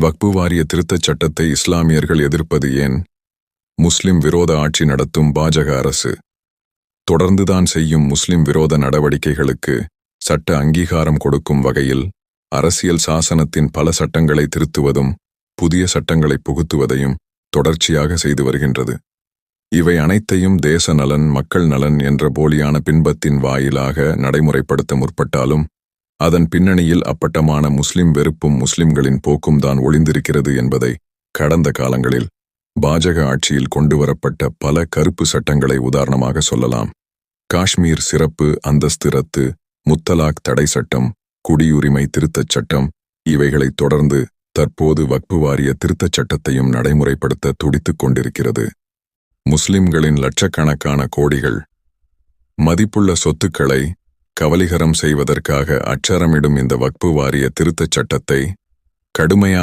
வக்பு வாரிய திருத்தச் சட்டத்தை இஸ்லாமியர்கள் எதிர்ப்பது ஏன்? முஸ்லிம் விரோத ஆட்சி நடத்தும் பாஜக அரசு தொடர்ந்துதான் செய்யும் முஸ்லிம் விரோத நடவடிக்கைகளுக்கு சட்ட அங்கீகாரம் கொடுக்கும் வகையில் அரசியல் சாசனத்தின் பல சட்டங்களை திருத்துவதும் புதிய சட்டங்களை புகுத்துவதையும் தொடர்ச்சியாக செய்து வருகின்றது. இவை அனைத்தையும் தேச நலன், மக்கள் நலன் என்ற போலியான பின்பத்தின் வாயிலாக நடைமுறைப்படுத்த முற்பட்டாலும் அதன் பின்னணியில் அப்பட்டமான முஸ்லிம் வெறுப்பும் முஸ்லிம்களின் போக்கும் தான் ஒளிந்திருக்கிறது என்பதை கடந்த காலங்களில் பாஜக ஆட்சியில் கொண்டுவரப்பட்ட பல கருப்பு சட்டங்களை உதாரணமாக சொல்லலாம். காஷ்மீர் சிறப்பு அந்தஸ்து ரத்து, முத்தலாக் தடை சட்டம், குடியுரிமை திருத்தச் சட்டம், இவைகளைத் தொடர்ந்து தற்போது வக்பு வாரிய திருத்தச் சட்டத்தையும் நடைமுறைப்படுத்த துடித்துக் கொண்டிருக்கிறது. முஸ்லிம்களின் லட்சக்கணக்கான கோடிகள் மதிப்புள்ள சொத்துக்களை கவலிகரம் செய்வதற்காக அச்சரமிடும் இந்த வக்பு வாரிய திருத்தச் சட்டத்தை கடுமையாக